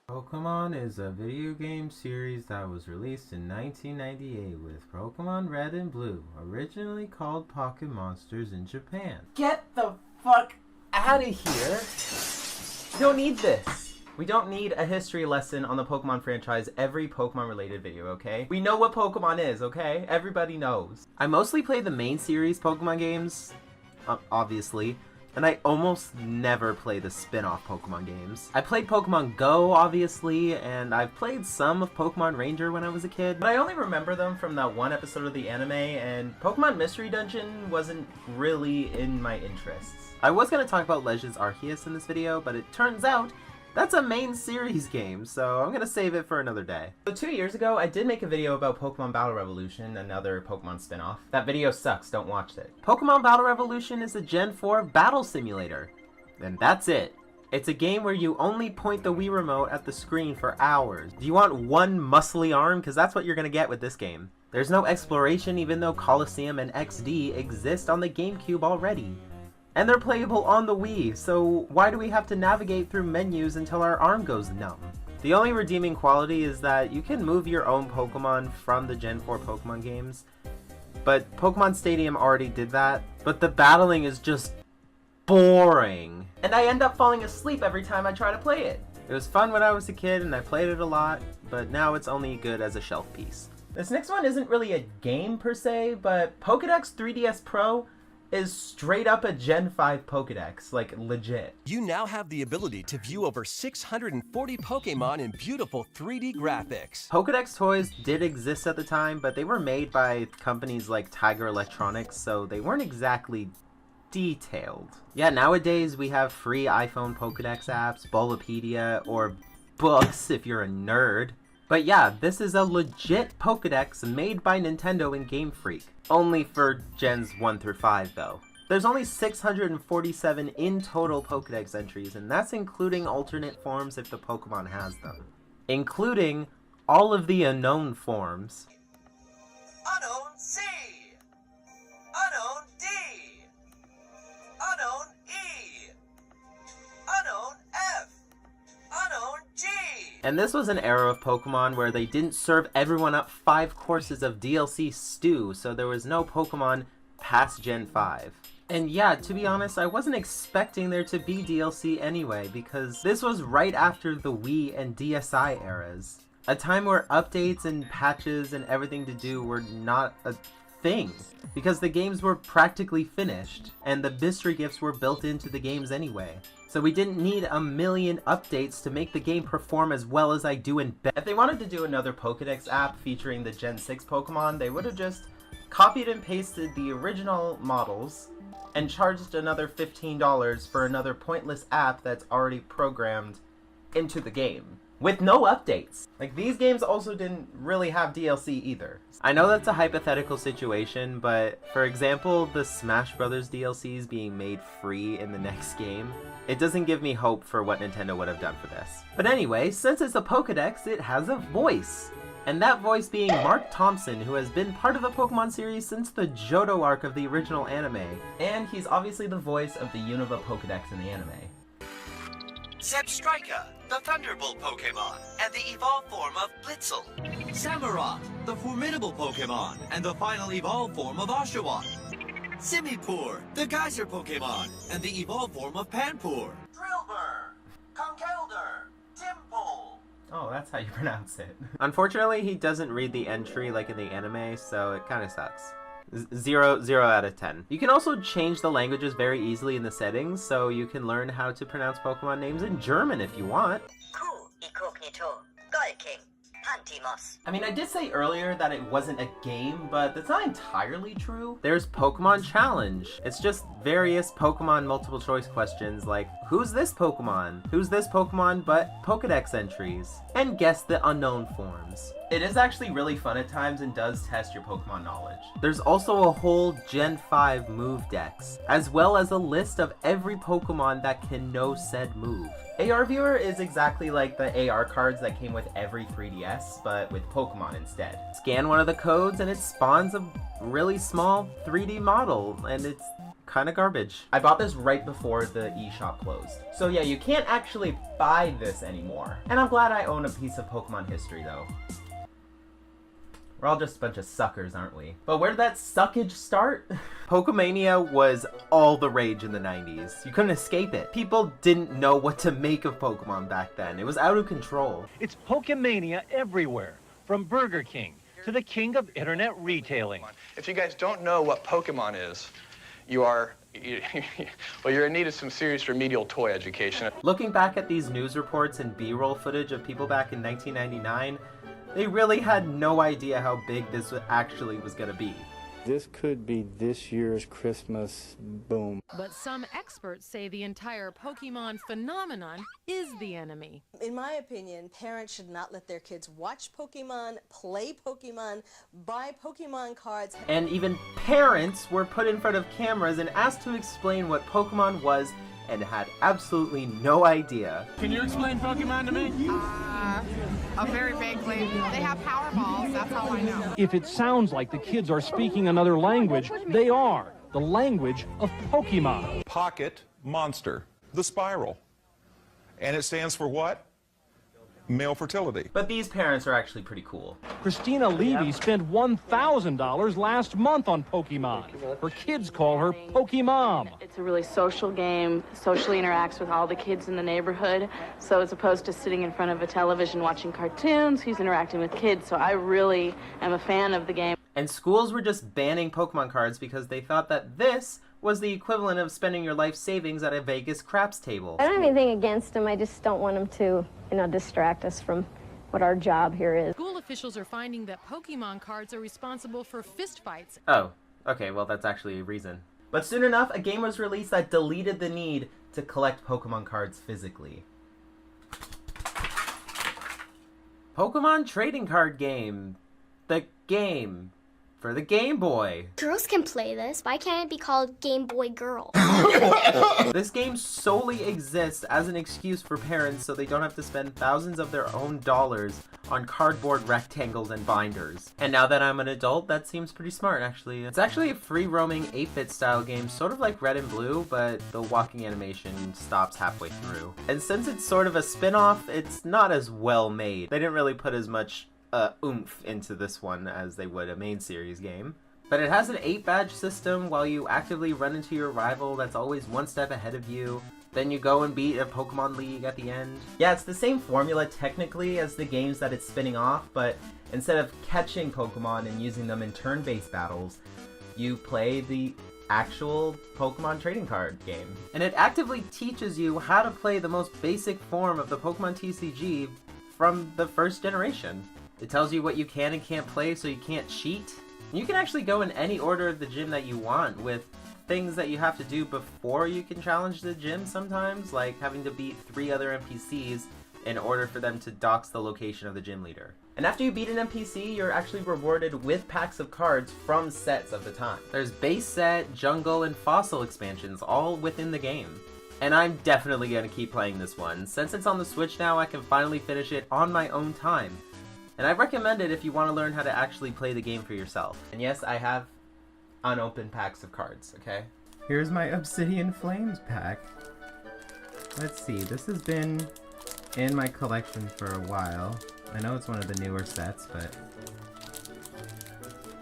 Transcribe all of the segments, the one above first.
Pokemon is a video game series that was released in 1998 with Pokemon Red and Blue, originally called Pocket Monsters in Japan. Get the fuck out of here! We don't need this. We don't need a history lesson on the Pokemon franchise every Pokemon related video, okay? We know what Pokemon is, okay? Everybody knows. I mostly play the main series Pokemon games, obviously, and I almost never play the spin-off Pokemon games. I played Pokemon Go, obviously, and I've played some of Pokemon Ranger when I was a kid, But I only remember them from that one episode of the anime, and Pokemon Mystery Dungeon wasn't really in my interests. I was going to talk about Legends Arceus in this video, but it turns out that's a main series game, so I'm going to save it for another day. So 2 years ago, I did make a video about Pokemon Battle Revolution, another Pokemon spin-off. That video sucks, don't watch it. Pokemon Battle Revolution is a Gen 4 battle simulator. And that's it. It's a game where you only point the Wii Remote at the screen for hours. Do you want one muscly arm? Because that's what you're going to get with this game. There's no exploration even though Colosseum and XD exist on the GameCube already. And they're playable on the Wii, so why do we have to navigate through menus until our arm goes numb? The only redeeming quality is that you can move your own Pokemon from the Gen 4 Pokemon games, but Pokemon Stadium already did that, but the battling is just boring. And I end up falling asleep every time I try to play it. It was fun when I was a kid and I played it a lot, but now it's only good as a shelf piece. This next one isn't really a game per se, but Pokedex 3DS Pro is straight up a Gen 5 Pokedex, like legit. You now have the ability to view over 640 Pokemon in beautiful 3D graphics. Pokedex toys did exist at the time, but they were made by companies like Tiger Electronics, so they weren't exactly detailed. Yeah, nowadays we have free iPhone Pokedex apps, Bulbapedia, or books if you're a nerd. But yeah, this is a legit Pokedex made by Nintendo and Game Freak. Only for Gens 1 through 5 though. There's only 647 in total Pokedex entries, and that's including alternate forms if the Pokemon has them. Including all of the unknown forms. Unknown C, Unknown D, Unknown E, Unknown F, Unknown G. And this was an era of Pokemon where they didn't serve everyone up 5 courses of DLC stew, so there was no Pokemon past Gen 5. And yeah, to be honest, I wasn't expecting there to be DLC anyway, because this was right after the Wii and DSi eras. A time where updates and patches and everything to do were not a thing, because the games were practically finished, and the mystery gifts were built into the games anyway. So we didn't need a million updates to make the game perform as well as I do in bed. If they wanted to do another Pokedex app featuring the Gen 6 Pokemon, they would have just copied and pasted the original models and charged another $15 for another pointless app that's already programmed into the game. With no updates. Like, these games also didn't really have DLC either. I know that's a hypothetical situation, but for example, the Smash Brothers DLCs being made free in the next game, it doesn't give me hope for what Nintendo would have done for this. But anyway, since it's a Pokedex, it has a voice. And that voice being Mark Thompson, who has been part of the Pokemon series since the Johto arc of the original anime. And he's obviously the voice of the Unova Pokedex in the anime. Zebstrika, the Thunderbolt Pokemon, and the evolved form of Blitzel. Samurott, the formidable Pokemon, and the final evolved form of Oshawott. Simipour, the Geyser Pokemon, and the evolved form of Panpour. Drillbur, Conkeldurr, Dimple. Oh, that's how you pronounce it. Unfortunately, he doesn't read the entry like in the anime, so it kind of sucks. 0 out of 10. You can also change the languages very easily in the settings, so you can learn how to pronounce Pokemon names in German if you want. Cool, Incognito, Golking, Pantimos. I mean, I did say earlier that it wasn't a game, but that's not entirely true. There's Pokemon Challenge. It's just various Pokemon multiple choice questions like, who's this Pokemon? Who's this Pokemon but Pokedex entries? And guess the unknown forms. It is actually really fun at times and does test your Pokemon knowledge. There's also a whole Gen 5 move dex, as well as a list of every Pokemon that can know said move. AR Viewer is exactly like the AR cards that came with every 3DS, but with Pokemon instead. Scan one of the codes and it spawns a really small 3D model, and it's kind of garbage. I bought this right before the eShop closed. So yeah, you can't actually buy this anymore. And I'm glad I own a piece of Pokemon history though. We're all just a bunch of suckers, aren't we? But where did that suckage start? Pokemania was all the rage in the 90s. You couldn't escape it. People didn't know what to make of Pokemon back then. It was out of control. It's Pokemania everywhere, from Burger King to the king of internet retailing. If you guys don't know what Pokemon is, you are Well, you're in need of some serious remedial toy education. Looking back at these news reports and B-roll footage of people back in 1999, they really had no idea how big this actually was going to be. This could be this year's Christmas boom. But some experts say the entire Pokemon phenomenon is the enemy. In my opinion, parents should not let their kids watch Pokemon, play Pokemon, buy Pokemon cards. And even parents were put in front of cameras and asked to explain what Pokemon was and had absolutely no idea. Can you explain Pokemon to me? Very vaguely. They have power balls, that's all I know. If it sounds like the kids are speaking another language, they are. The language of Pokemon. Pocket Monster, the spiral. And it stands for what? Male fertility. But these parents are actually pretty cool. Christina Levy spent $1,000 last month on Pokemon. Her kids call her Pokemom. It's a really social game, socially interacts with all the kids in the neighborhood. So as opposed to sitting in front of a television watching cartoons, he's interacting with kids. So I really am a fan of the game. And schools were just banning Pokemon cards because they thought that this was the equivalent of spending your life savings at a Vegas craps table. I don't have anything against them. I just don't want them to, distract us from what our job here is. School officials are finding that Pokemon cards are responsible for fistfights. Oh, okay, well that's actually a reason. But soon enough, a game was released that deleted the need to collect Pokemon cards physically. Pokemon Trading Card Game. The game. For the Game Boy. Girls can play this. Why can't it be called Game Boy Girl? This game solely exists as an excuse for parents so they don't have to spend thousands of their own dollars on cardboard rectangles and binders. And now that I'm an adult, that seems pretty smart, actually. It's actually a free-roaming 8-bit style game, sort of like Red and Blue, but the walking animation stops halfway through. And since it's sort of a spin-off, it's not as well made. They didn't really put as much oomph into this one as they would a main series game. But it has an 8-badge system while you actively run into your rival that's always one step ahead of you. Then you go and beat a Pokemon League at the end. Yeah, it's the same formula technically as the games that it's spinning off, but instead of catching Pokemon and using them in turn-based battles, you play the actual Pokemon trading card game. And it actively teaches you how to play the most basic form of the Pokemon TCG from the first generation. It tells you what you can and can't play so you can't cheat. You can actually go in any order of the gym that you want, with things that you have to do before you can challenge the gym sometimes, like having to beat 3 other NPCs in order for them to dox the location of the gym leader. And after you beat an NPC, you're actually rewarded with packs of cards from sets of the time. There's base set, jungle, and fossil expansions all within the game. And I'm definitely going to keep playing this one. Since it's on the Switch now, I can finally finish it on my own time. And I recommend it if you want to learn how to actually play the game for yourself. And yes, I have unopened packs of cards, okay? Here's my Obsidian Flames pack. Let's see, this has been in my collection for a while. I know it's one of the newer sets, but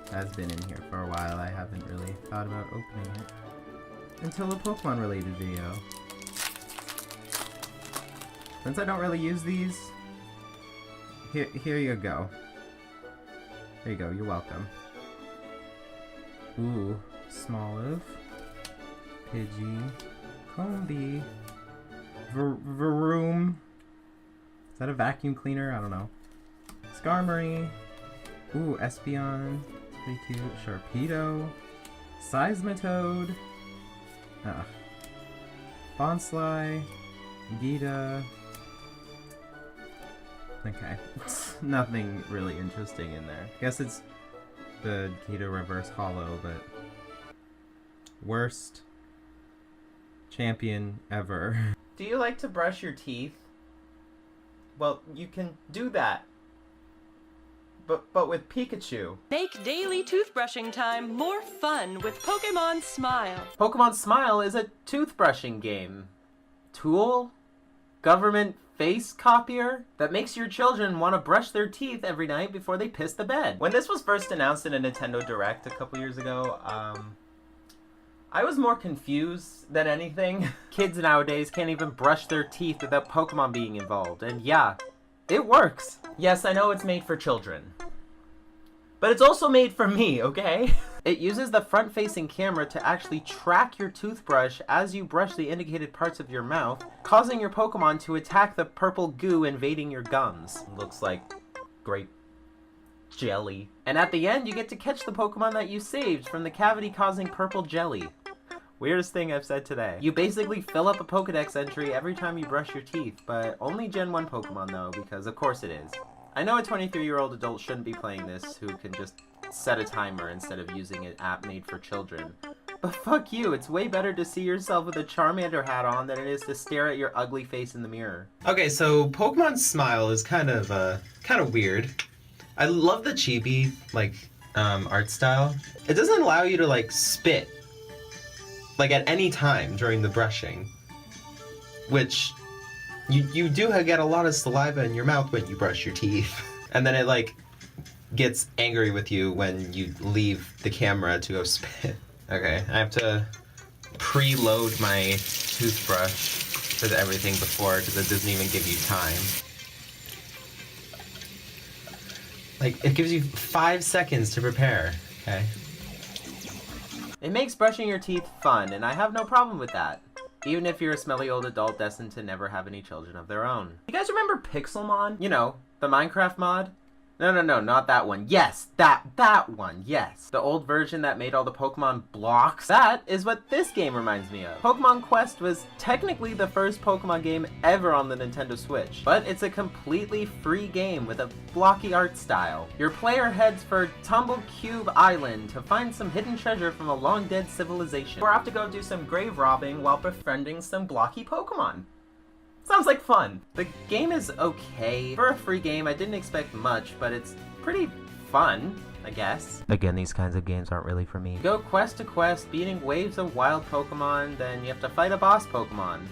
it has been in here for a while. I haven't really thought about opening it until a Pokemon related video. Since I don't really use these, here you go. There you go, you're welcome. Ooh, Smoliv, Pidgey, Combi, Varoom. Is that a vacuum cleaner? I don't know. Skarmory. Ooh, Espeon. Pretty cute. Sharpedo. Seismitoad. Bonsly. Gita. Okay. Nothing really interesting in there. Guess it's the Gita Reverse Hollow, but worst champion ever. Do you like to brush your teeth? Well, you can do that. But with Pikachu. Make daily toothbrushing time more fun with Pokemon Smile. Pokemon Smile is a toothbrushing game. Tool? Government face copier? That makes your children want to brush their teeth every night before they piss the bed. When this was first announced in a Nintendo Direct a couple years ago, I was more confused than anything. Kids nowadays can't even brush their teeth without Pokemon being involved, and yeah, it works. Yes, I know it's made for children. But it's also made for me, okay? It uses the front-facing camera to actually track your toothbrush as you brush the indicated parts of your mouth, causing your Pokemon to attack the purple goo invading your gums. Looks like grape jelly. And at the end, you get to catch the Pokemon that you saved from the cavity causing purple jelly. Weirdest thing I've said today. You basically fill up a Pokedex entry every time you brush your teeth, but only Gen 1 Pokemon though, because of course it is. I know a 23-year-old adult shouldn't be playing this who can just set a timer instead of using an app made for children. But fuck you, it's way better to see yourself with a Charmander hat on than it is to stare at your ugly face in the mirror. Okay, so Pokemon Smile is kind of weird. I love the chibi, art style. It doesn't allow you to, spit, at any time during the brushing. Which, you do get a lot of saliva in your mouth when you brush your teeth. And then it, gets angry with you when you leave the camera to go spit. Okay, I have to preload my toothbrush with everything before, because it doesn't even give you time. It gives you 5 seconds to prepare, okay? It makes brushing your teeth fun, and I have no problem with that. Even if you're a smelly old adult destined to never have any children of their own. You guys remember Pixelmon? You know, the Minecraft mod? No, not that one. Yes, that one, yes. The old version that made all the Pokemon blocks. That is what this game reminds me of. Pokemon Quest was technically the first Pokemon game ever on the Nintendo Switch, but it's a completely free game with a blocky art style. Your player heads for Tumble Cube Island to find some hidden treasure from a long-dead civilization. Or have to go do some grave robbing while befriending some blocky Pokemon. Sounds like fun. The game is okay. For a free game, I didn't expect much, but it's pretty fun, I guess. Again, these kinds of games aren't really for me. Go quest to quest, beating waves of wild Pokemon, then you have to fight a boss Pokemon.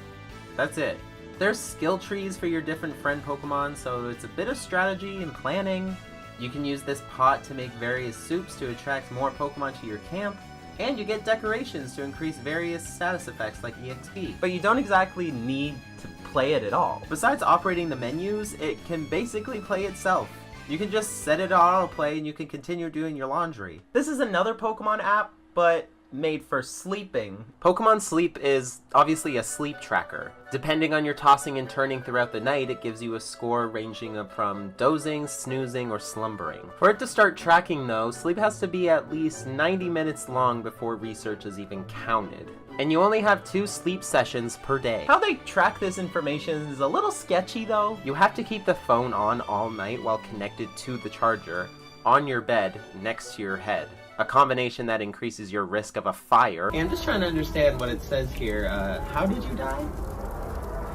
That's it. There's skill trees for your different friend Pokemon, so it's a bit of strategy and planning. You can use this pot to make various soups to attract more Pokemon to your camp. And you get decorations to increase various status effects like EXP. But you don't exactly need to play it at all. Besides operating the menus, it can basically play itself. You can just set it on autoplay and you can continue doing your laundry. This is another Pokemon app, but made for sleeping. Pokemon Sleep is obviously a sleep tracker. Depending on your tossing and turning throughout the night, it gives you a score ranging from dozing, snoozing, or slumbering. For it to start tracking though, sleep has to be at least 90 minutes long before research is even counted. And you only have 2 sleep sessions per day. How they track this information is a little sketchy though. You have to keep the phone on all night while connected to the charger, on your bed, next to your head. A combination that increases your risk of a fire. I'm just trying to understand what it says here. How did you die?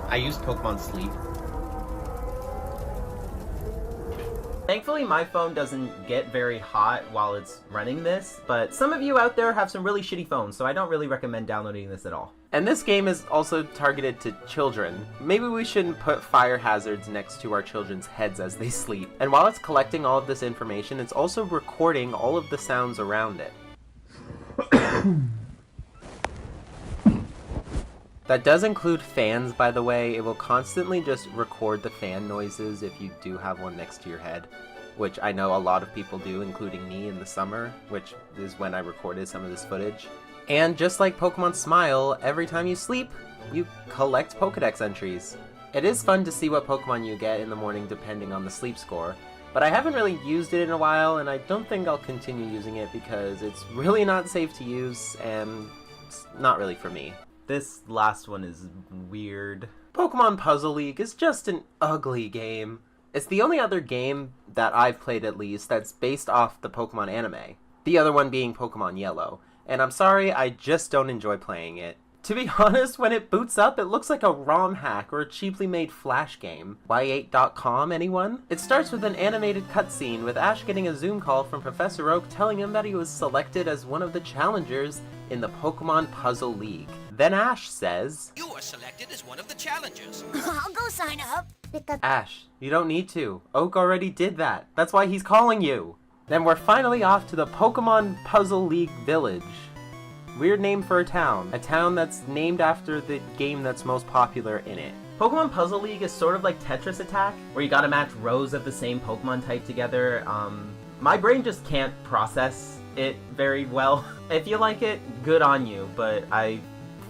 I used Pokemon Sleep. Thankfully, my phone doesn't get very hot while it's running this, but some of you out there have some really shitty phones, so I don't really recommend downloading this at all. And this game is also targeted to children. Maybe we shouldn't put fire hazards next to our children's heads as they sleep. And while it's collecting all of this information, it's also recording all of the sounds around it. That does include fans, by the way. It will constantly just record the fan noises if you do have one next to your head, which I know a lot of people do, including me in the summer, which is when I recorded some of this footage. And just like Pokemon Smile, every time you sleep, you collect Pokedex entries. It is fun to see what Pokemon you get in the morning depending on the sleep score, but I haven't really used it in a while, and I don't think I'll continue using it because it's really not safe to use, and it's not really for me. This last one is weird. Pokemon Puzzle League is just an ugly game. It's the only other game that I've played at least that's based off the Pokemon anime. The other one being Pokemon Yellow. And I'm sorry, I just don't enjoy playing it. To be honest, when it boots up, it looks like a ROM hack or a cheaply made Flash game. Y8.com, anyone? It starts with an animated cutscene with Ash getting a Zoom call from Professor Oak telling him that he was selected as one of the challengers in the Pokemon Puzzle League. Then Ash says, "You were selected as one of the challengers." I'll go sign up. Ash, you don't need to. Oak already did that. That's why he's calling you. Then we're finally off to the Pokemon Puzzle League Village. Weird name for a town that's named after the game that's most popular in it. Pokemon Puzzle League is sort of like Tetris Attack, where you gotta match rows of the same Pokemon type together. My brain just can't process it very well. If you like it, good on you, but I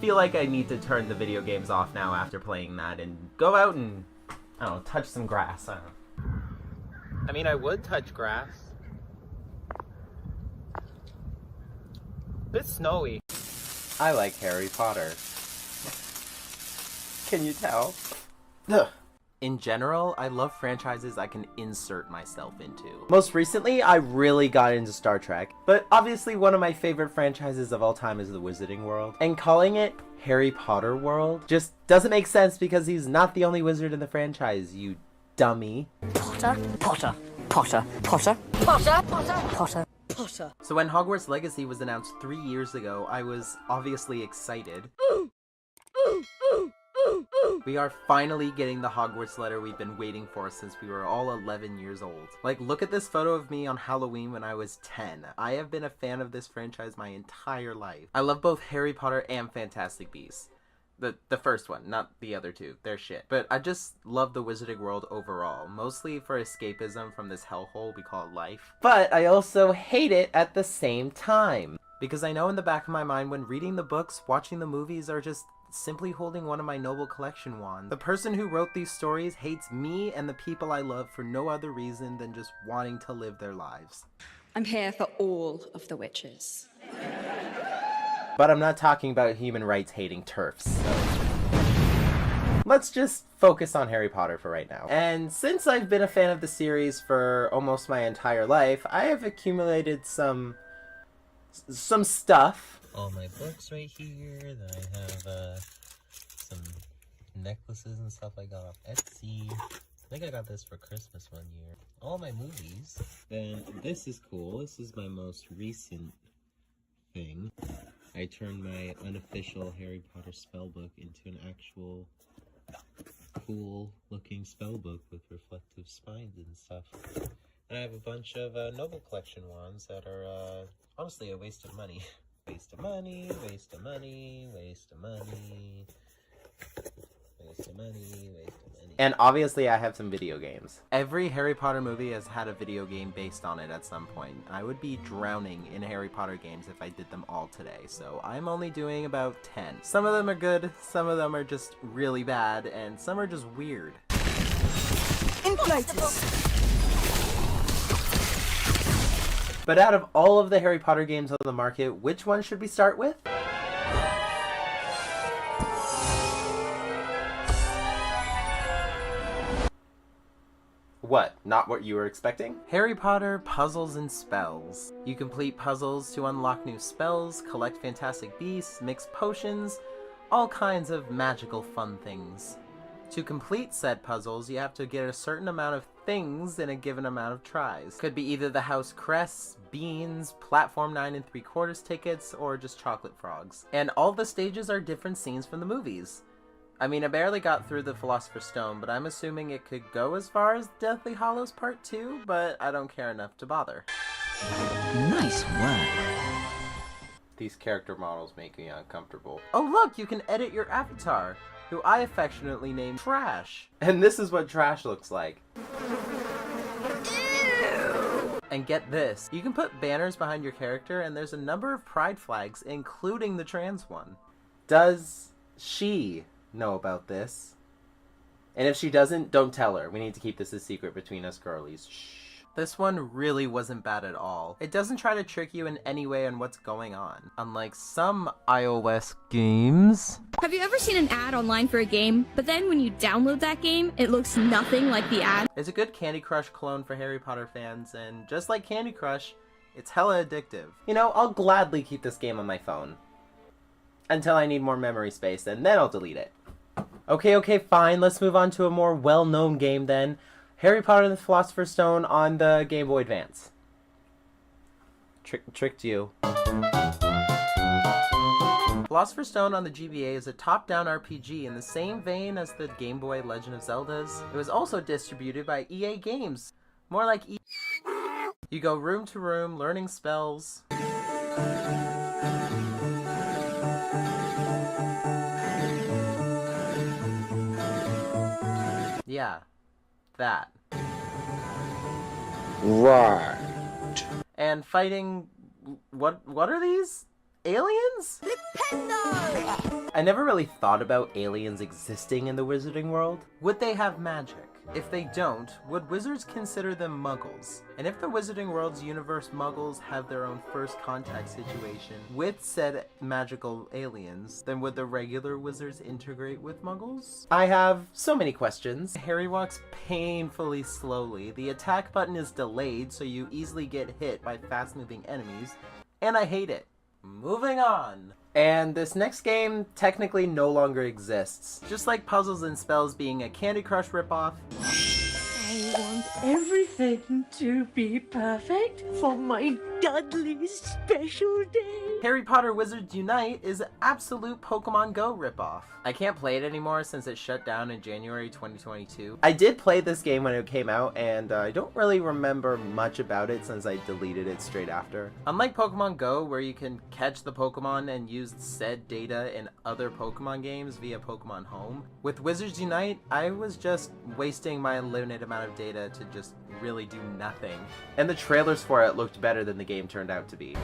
feel like I need to turn the video games off now after playing that and go out and, I don't know, touch some grass. I don't know. I mean, I would touch grass. Bit snowy. I like Harry Potter. Can you tell? Ugh. In general, I love franchises I can insert myself into. Most recently, I really got into Star Trek, but obviously one of my favorite franchises of all time is the Wizarding World. And calling it Harry Potter World just doesn't make sense because he's not the only wizard in the franchise, you dummy. Potter, Potter, Potter, Potter, Potter, Potter, Potter, Potter. So when Hogwarts Legacy was announced 3 years ago, I was obviously excited. We are finally getting the Hogwarts letter we've been waiting for since we were all 11 years old. Like, look at this photo of me on Halloween when I was 10. I have been a fan of this franchise my entire life. I love both Harry Potter and Fantastic Beasts. The first one, not the other two. They're shit. But I just love the Wizarding World overall, mostly for escapism from this hellhole we call life. But I also hate it at the same time. Because I know in the back of my mind when reading the books, watching the movies, are just simply holding one of my noble collection wands. The person who wrote these stories hates me and the people I love for no other reason than just wanting to live their lives. I'm here for all of the witches. But I'm not talking about human rights hating TERFs. So. Let's just focus on Harry Potter for right now. And since I've been a fan of the series for almost my entire life, I have accumulated some stuff. All my books right here, then I have some necklaces and stuff I got off Etsy. I think I got this for Christmas one year. All my movies. Then this is cool. This is my most recent thing. I turned my unofficial Harry Potter spellbook into an actual cool looking spellbook with reflective spines and stuff. And I have a bunch of Noble Collection wands that are honestly a waste of money. Waste of money, waste of money, waste of money, waste of money, waste of money. And obviously I have some video games. Every Harry Potter movie has had a video game based on it at some point. I would be drowning in Harry Potter games if I did them all today, so I'm only doing about 10. Some of them are good, some of them are just really bad, and some are just weird. Inflatus! But out of all of the Harry Potter games on the market, which one should we start with? What? Not what you were expecting? Harry Potter Puzzles and Spells. You complete puzzles to unlock new spells, collect fantastic beasts, mix potions, all kinds of magical fun things. To complete said puzzles, you have to get a certain amount of things in a given amount of tries. Could be either the house crests, beans, platform 9 3/4 tickets, or just chocolate frogs. And all the stages are different scenes from the movies. I mean, I barely got through the Philosopher's Stone, but I'm assuming it could go as far as Deathly Hallows Part 2, but I don't care enough to bother. Nice work. These character models make me uncomfortable. Oh look, you can edit your avatar, who I affectionately named Trash. And this is what Trash looks like. And get this, you can put banners behind your character and there's a number of pride flags, including the trans one. Does she know about this? And if she doesn't, don't tell her. We need to keep this a secret between us girlies. Shh. This one really wasn't bad at all. It doesn't try to trick you in any way on what's going on, unlike some iOS games. Have you ever seen an ad online for a game, but then when you download that game, it looks nothing like the ad? It's a good Candy Crush clone for Harry Potter fans, and just like Candy Crush, it's hella addictive. You know, I'll gladly keep this game on my phone. Until I need more memory space, and then I'll delete it. Okay, fine. Let's move on to a more well-known game then. Harry Potter and the Philosopher's Stone on the Game Boy Advance. Tricked you. Philosopher's Stone on the GBA is a top-down RPG in the same vein as the Game Boy Legend of Zelda's. It was also distributed by EA Games. More like You go room to room, learning spells. Yeah, that. Right. And fighting What are these? Aliens? I never really thought about aliens existing in the wizarding world. Would they have magic? If they don't, would wizards consider them muggles? And if the wizarding world's universe muggles have their own first contact situation with said magical aliens, then would the regular wizards integrate with muggles? I have so many questions. Harry walks painfully slowly. The attack button is delayed, so you easily get hit by fast-moving enemies, and I hate it. Moving on. And this next game technically no longer exists. Just like Puzzles and Spells being a Candy Crush ripoff. I want everything to be perfect for my Dudley's special day. Harry Potter Wizards Unite is an absolute Pokemon Go ripoff. I can't play it anymore since it shut down in January 2022. I did play this game when it came out, and I don't really remember much about it since I deleted it straight after. Unlike Pokemon Go, where you can catch the Pokemon and use said data in other Pokemon games via Pokemon Home, with Wizards Unite, I was just wasting my limited amount of data to just really do nothing. And the trailers for it looked better than the game turned out to be.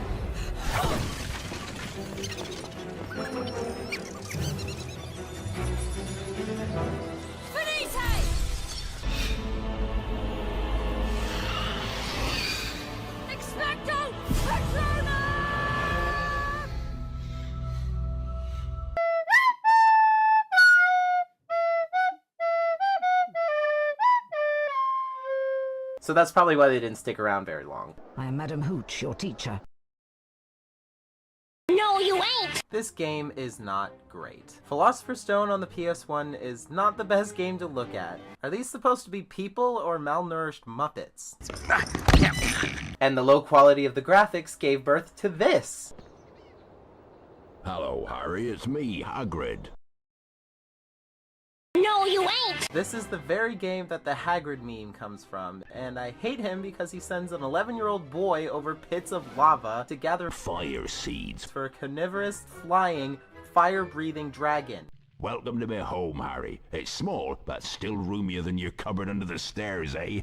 So that's probably why they didn't stick around very long. I am Madam Hooch, your teacher. No, you ain't! This game is not great. Philosopher's Stone on the PS1 is not the best game to look at. Are these supposed to be people or malnourished Muppets? And the low quality of the graphics gave birth to this. Hello, Harry, it's me, Hagrid. No, you ain't! This is the very game that the Hagrid meme comes from, and I hate him because he sends an 11-year-old boy over pits of lava to gather fire seeds for a carnivorous, flying, fire-breathing dragon. Welcome to my home, Harry. It's small, but still roomier than your cupboard under the stairs, eh?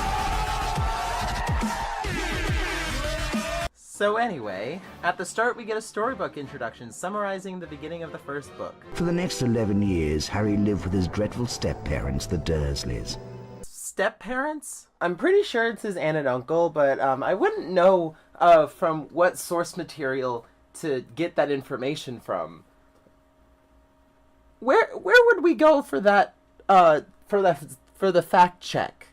So anyway, at the start we get a storybook introduction summarizing the beginning of the first book. For the next 11 years, Harry lived with his dreadful step-parents, the Dursleys. Step-parents? I'm pretty sure it's his aunt and uncle, but I wouldn't know from what source material to get that information from. Where would we go for that for the fact check?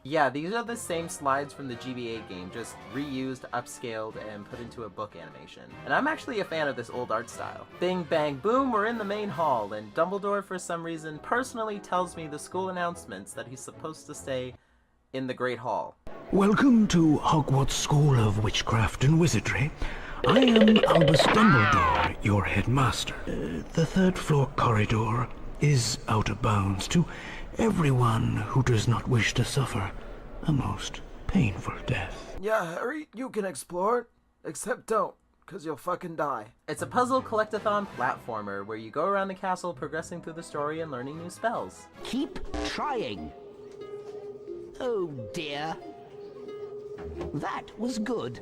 Yeah, these are the same slides from the GBA game, just reused, upscaled, and put into a book animation. And I'm actually a fan of this old art style. Bing, bang, boom, we're in the main hall, and Dumbledore, for some reason, personally tells me the school announcements that he's supposed to stay in the Great Hall. Welcome to Hogwarts School of Witchcraft and Wizardry. I am Albus Dumbledore, your headmaster. The third-floor corridor is out of bounds to everyone who does not wish to suffer a most painful death. Yeah, Harry, you can explore it. Except don't, because you'll fucking die. It's a puzzle collectathon platformer where you go around the castle progressing through the story and learning new spells. Keep trying. Oh dear. That was good.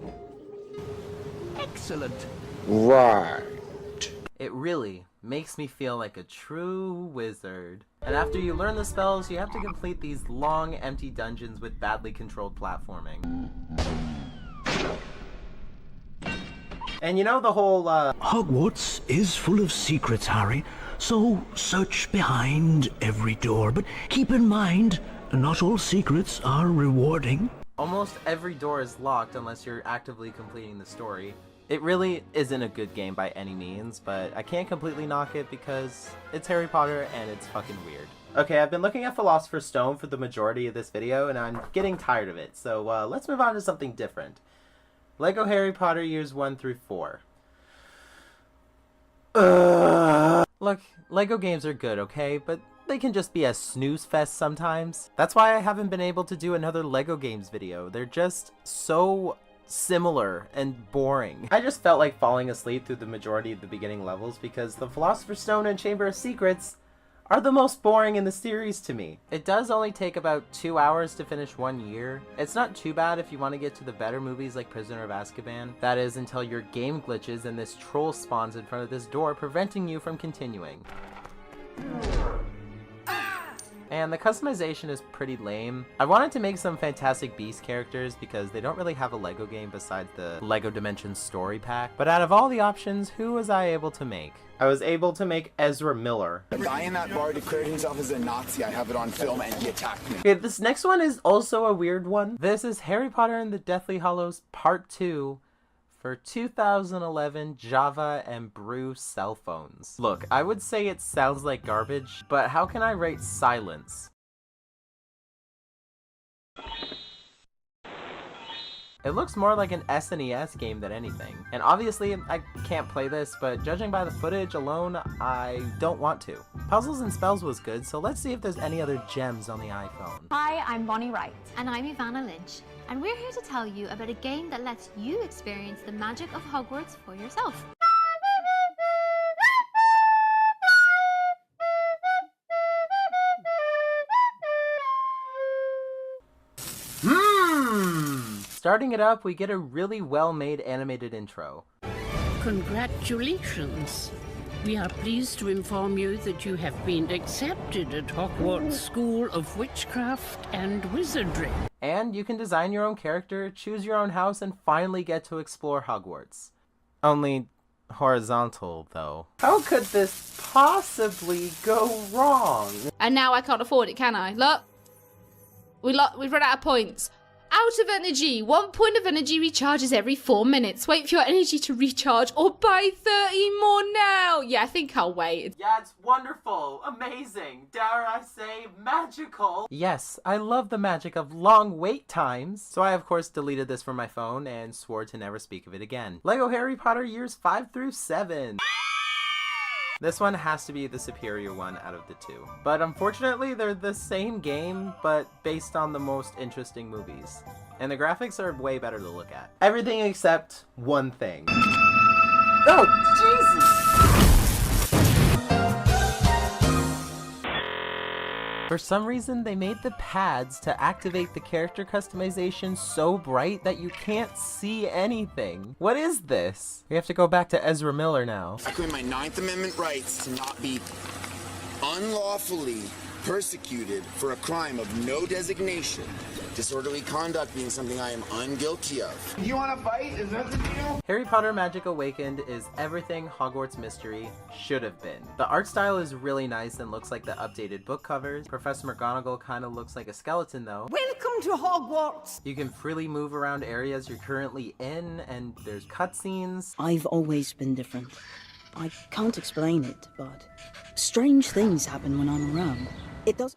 Excellent. Right. It really makes me feel like a true wizard. And after you learn the spells, you have to complete these long, empty dungeons with badly controlled platforming. And you know the whole, Hogwarts is full of secrets, Harry, so search behind every door. But keep in mind, not all secrets are rewarding. Almost every door is locked unless you're actively completing the story. It really isn't a good game by any means, but I can't completely knock it because it's Harry Potter and it's fucking weird. Okay, I've been looking at Philosopher's Stone for the majority of this video and I'm getting tired of it, so let's move on to something different. Lego Harry Potter Years 1 through 4. Look, Lego games are good, okay, but they can just be a snooze fest sometimes. That's why I haven't been able to do another Lego games video. They're just so similar and boring. I just felt like falling asleep through the majority of the beginning levels because the Philosopher's Stone and Chamber of Secrets are the most boring in the series to me. It does only take about 2 hours to finish 1 year. It's not too bad if you want to get to the better movies like Prisoner of Azkaban. That is until your game glitches and this troll spawns in front of this door, preventing you from continuing. And the customization is pretty lame. I wanted to make some Fantastic Beasts characters because they don't really have a LEGO game besides the LEGO Dimensions story pack. But out of all the options, who was I able to make? I was able to make Ezra Miller. The guy in that bar declared himself as a Nazi. I have it on film and he attacked me. Okay, this next one is also a weird one. This is Harry Potter and the Deathly Hallows Part 2. For 2011 Java and Brew cell phones. Look, I would say it sounds like garbage, but how can I rate Silence? It looks more like an SNES game than anything. And obviously, I can't play this, but judging by the footage alone, I don't want to. Puzzles and Spells was good, so let's see if there's any other gems on the iPhone. Hi, I'm Bonnie Wright. And I'm Ivana Lynch. And we're here to tell you about a game that lets you experience the magic of Hogwarts for yourself. Starting it up, we get a really well-made animated intro. Congratulations. We are pleased to inform you that you have been accepted at Hogwarts School of Witchcraft and Wizardry. And you can design your own character, choose your own house, and finally get to explore Hogwarts. Only horizontal, though. How could this possibly go wrong? And now I can't afford it, can I? Look. We've run out of points. Out of energy. 1 point of energy recharges every 4 minutes. Wait for your energy to recharge or buy 30 more now. Yeah, I think I'll wait. Yeah, it's wonderful, amazing, dare I say, magical. Yes, I love the magic of long wait times. So I, of course, deleted this from my phone and swore to never speak of it again. Lego Harry Potter years 5 through 7. This one has to be the superior one out of the two. But unfortunately, they're the same game, but based on the most interesting movies. And the graphics are way better to look at. Everything except one thing. Oh, Jesus! For some reason, they made the pads to activate the character customization so bright that you can't see anything. What is this? We have to go back to Ezra Miller now. I claim my 9th Amendment rights to not be unlawfully persecuted for a crime of no designation. Disorderly conduct being something I am unguilty of. You want to fight? Is that the deal? Harry Potter Magic Awakened is everything Hogwarts Mystery should have been. The art style is really nice and looks like the updated book covers. Professor McGonagall kind of looks like a skeleton though. Welcome to Hogwarts! You can freely move around areas you're currently in, and there's cutscenes. I've always been different. I can't explain it, but strange things happen when I'm around. It does.